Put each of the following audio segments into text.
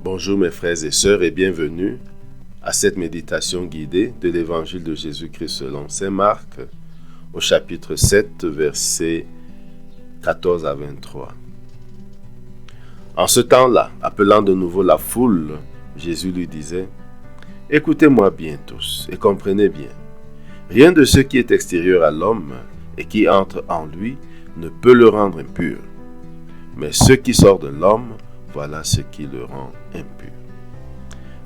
Bonjour mes frères et sœurs et bienvenue à cette méditation guidée de l'évangile de Jésus-Christ selon saint Marc au chapitre 7 versets 14 à 23. En ce temps-là, appelant de nouveau la foule, Jésus lui disait : « Écoutez-moi bien tous et comprenez bien. Rien de ce qui est extérieur à l'homme et qui entre en lui ne peut le rendre impur. Mais ce qui sort de l'homme, voilà ce qui le rend impur. »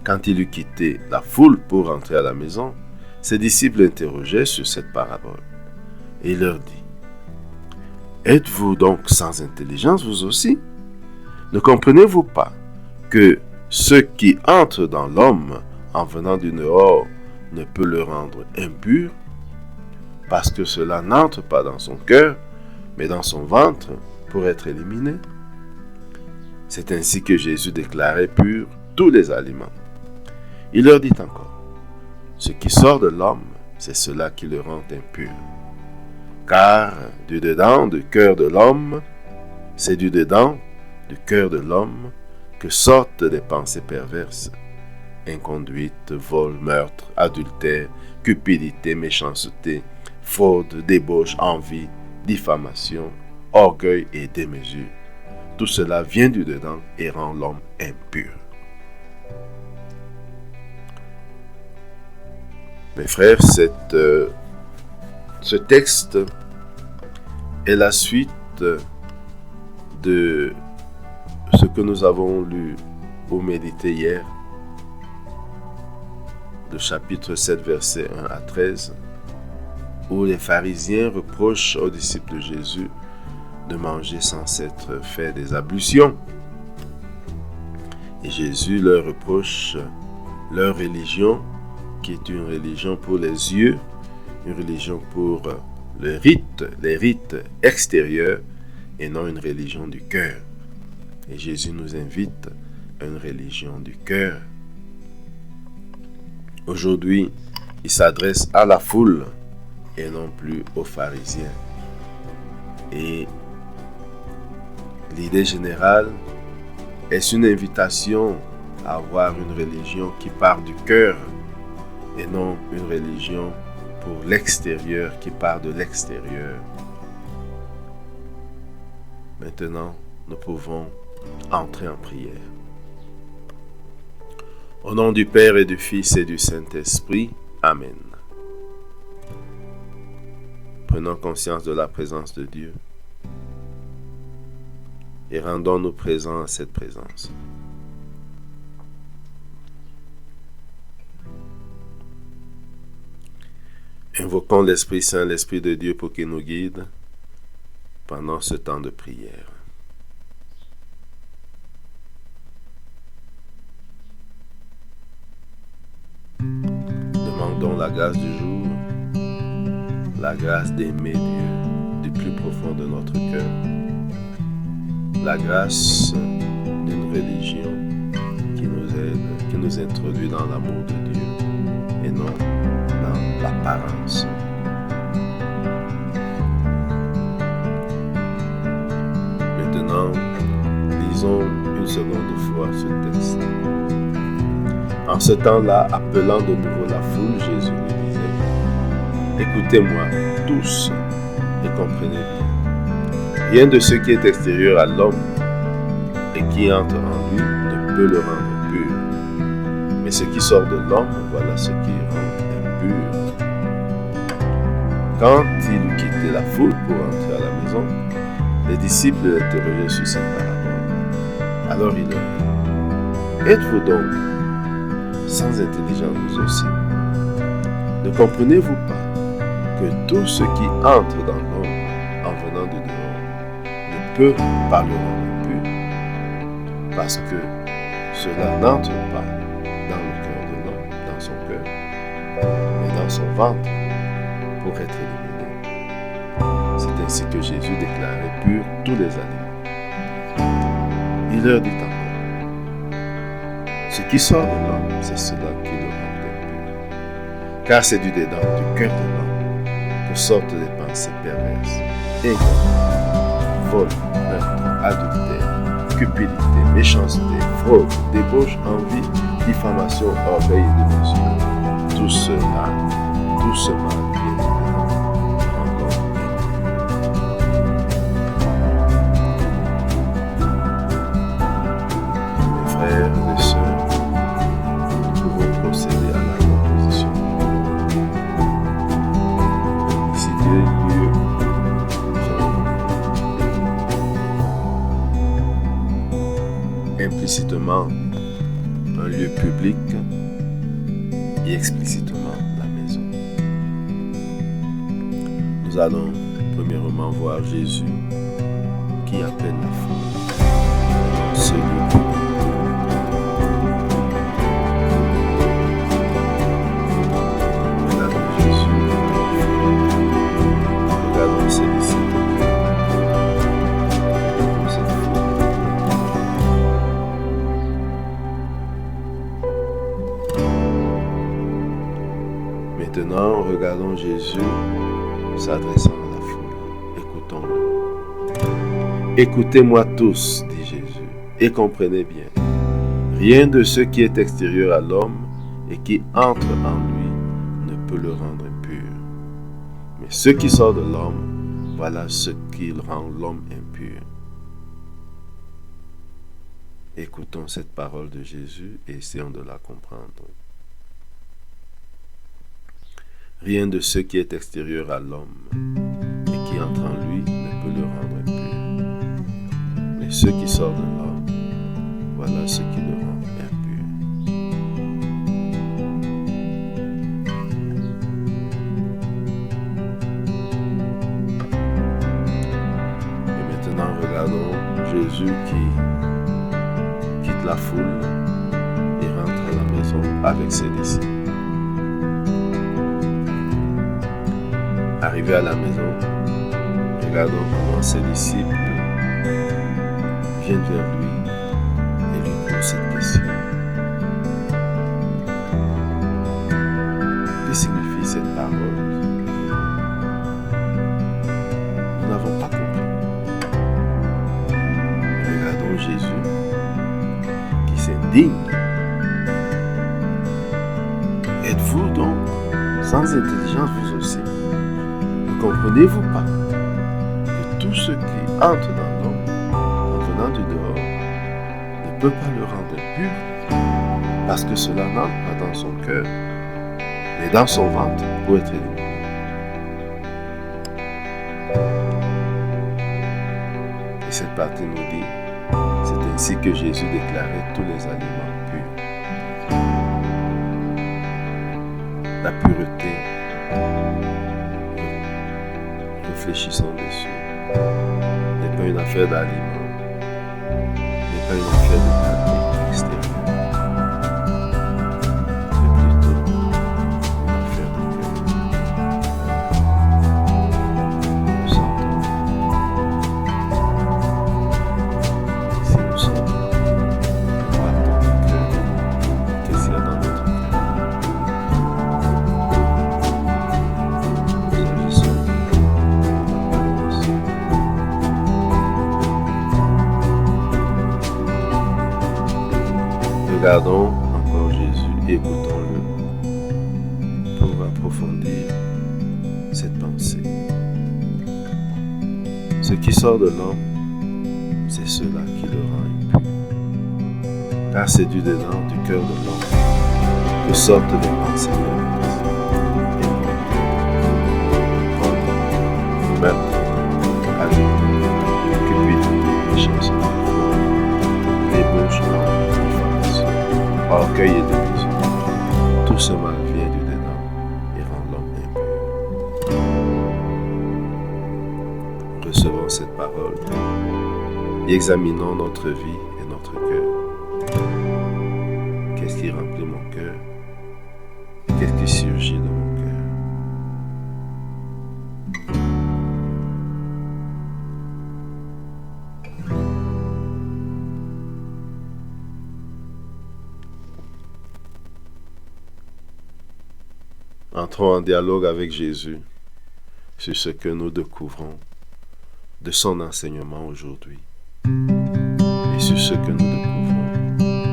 Quand il eut quitté la foule pour rentrer à la maison, ses disciples l'interrogeaient sur cette parabole. Et il leur dit : « Êtes-vous donc sans intelligence vous aussi ? Ne comprenez-vous pas que ce qui entre dans l'homme en venant du dehors ne peut le rendre impur, parce que cela n'entre pas dans son cœur, mais dans son ventre pour être éliminé ? C'est ainsi que Jésus déclarait purs tous les aliments. Il leur dit encore : « Ce qui sort de l'homme, c'est cela qui le rend impur. Car du dedans du cœur de l'homme, c'est du dedans du cœur de l'homme que sortent les pensées perverses, inconduite, vol, meurtre, adultère, cupidité, méchanceté, fraude, débauche, envie, diffamation, orgueil et démesure. Tout cela vient du dedans et rend l'homme impur. » Mes frères, ce texte est la suite de ce que nous avons lu ou médité hier, le chapitre 7, versets 1 à 13, où les pharisiens reprochent aux disciples de Jésus de manger sans s'être fait des ablutions. Et Jésus leur reproche leur religion, qui est une religion pour les yeux, une religion pour les rites extérieurs, et non une religion du cœur. Et Jésus nous invite à une religion du cœur. Aujourd'hui, il s'adresse à la foule et non plus aux pharisiens. Et l'idée générale est une invitation à avoir une religion qui part du cœur et non une religion pour l'extérieur qui part de l'extérieur. Maintenant, nous pouvons entrer en prière. Au nom du Père et du Fils et du Saint-Esprit, Amen. Prenons conscience de la présence de Dieu et rendons-nous présents à cette présence. Invoquons l'Esprit Saint, l'Esprit de Dieu, pour qu'il nous guide pendant ce temps de prière. Demandons la grâce du jour, la grâce d'aimer Dieu du plus profond de notre cœur, la grâce d'une religion qui nous aide, qui nous introduit dans l'amour de Dieu et non dans l'apparence. Maintenant, lisons une seconde fois ce texte. En ce temps-là, appelant de nouveau la foule, Jésus lui disait : « Écoutez-moi tous et comprenez bien. Rien de ce qui est extérieur à l'homme et qui entre en lui ne peut le rendre pur. Mais ce qui sort de l'homme, voilà ce qui rend impur. » Quand il eut quitté la foule pour entrer à la maison, les disciples l'interrogeaient sur cette parabole. Alors il leur dit : « Êtes-vous donc sans intelligence vous aussi ? Ne comprenez-vous pas que tout ce qui entre dans l'homme en venant du dehors ne peut pas le rendre impur, parce que cela n'entre pas dans le cœur de l'homme, dans son cœur, mais dans son ventre pour être éliminé. C'est ainsi que Jésus déclarait purs tous les aliments. Il leur dit encore : ce qui sort de l'homme, c'est cela qui le rend impur. Car c'est du dedans, du cœur de l'homme, que sortent les pensées perverses, inconduite, vol, meurtre, adultère, cupidité, méchanceté, fraude, débauche, envie, diffamation, orgueil et dévotion. Tout ce mal vient de l'homme. Mes frères et sœurs, nous pouvons procéder à la composition. Si Dieu lieu, implicitement un lieu public et explicitement la maison. Nous allons premièrement voir Jésus qui appelle la foule. Ce lieu public. Regardons Jésus. Regardons ses disciples. Maintenant, regardons Jésus s'adressant à la foule. Écoutons-le. Écoutez-moi tous, dit Jésus, et comprenez bien. Rien de ce qui est extérieur à l'homme et qui entre en lui ne peut le rendre impur. Mais ce qui sort de l'homme, voilà ce qui rend l'homme impur. Écoutons cette parole de Jésus et essayons de la comprendre. Rien de ce qui est extérieur à l'homme et qui entre en lui ne peut le rendre impur. Mais ce qui sort de l'homme, voilà ce qui le rend impur. Et maintenant, regardons Jésus qui quitte la foule et rentre à la maison avec ses disciples. Arrivé à la maison, regardons comment ses disciples viennent vers lui et lui posent cette question. Que signifie cette parole? Nous n'avons pas compris. Regardons Jésus qui s'indigne. Êtes-vous donc sans intelligence vous aussi? Ne comprenez-vous pas que tout ce qui entre dans l'homme, en venant du dehors, ne peut pas le rendre pur, parce que cela n'entre pas dans son cœur, mais dans son ventre pour être éliminé. Et cette partie nous dit, c'est ainsi que Jésus déclarait tous les aliments purs. La pureté, réfléchissons dessus, n'est pas une affaire d'aliments, n'est pas une affaire de pratique extérieure, mais plutôt une affaire de cœur. Nous sentons, si nous sommes, nous partons du cœur, qu'est-ce qu'il y a dans notre cœur? Nous agissons. Regardons encore Jésus et écoutons-le pour approfondir cette pensée. Ce qui sort de l'homme, c'est cela qui le rend impur. Car c'est du dedans du cœur de l'homme que sortent des pensées mauvaises, meurtre, adultère, cupidité, méchanceté, débauche, orgueil et dévision. Tout ce mal vient du dedans et rend l'homme impur. Recevons cette parole et examinons notre vie et notre cœur. Qu'est-ce qui remplit mon cœur? Qu'est-ce qui surgit de mon cœur? Entrons en dialogue avec Jésus sur ce que nous découvrons de son enseignement aujourd'hui et sur ce que nous découvrons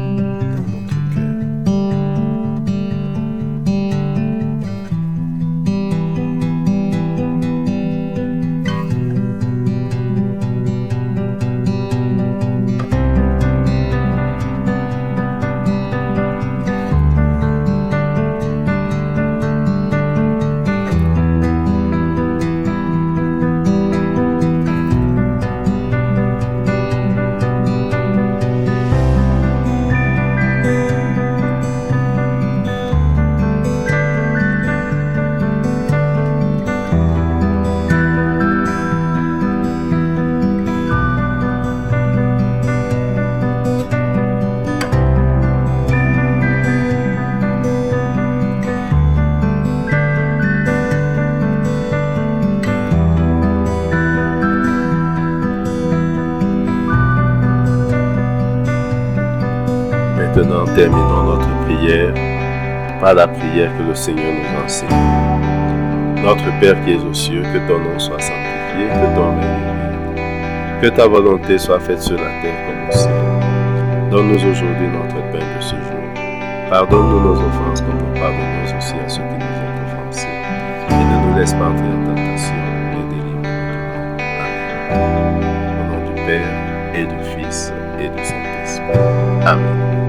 maintenant, terminons notre prière par la prière que le Seigneur nous enseigne. Notre Père qui es aux cieux, que ton nom soit sanctifié, que ton règne vienne, que ta volonté soit faite sur la terre comme au ciel. Donne-nous aujourd'hui notre pain de ce jour. Pardonne-nous nos offenses comme nous pardonnons aussi à ceux qui nous ont offensés. Et ne nous laisse pas entrer en tentation, mais délivre-nous. Amen. Au nom du Père, et du Fils, et du Saint-Esprit. Amen.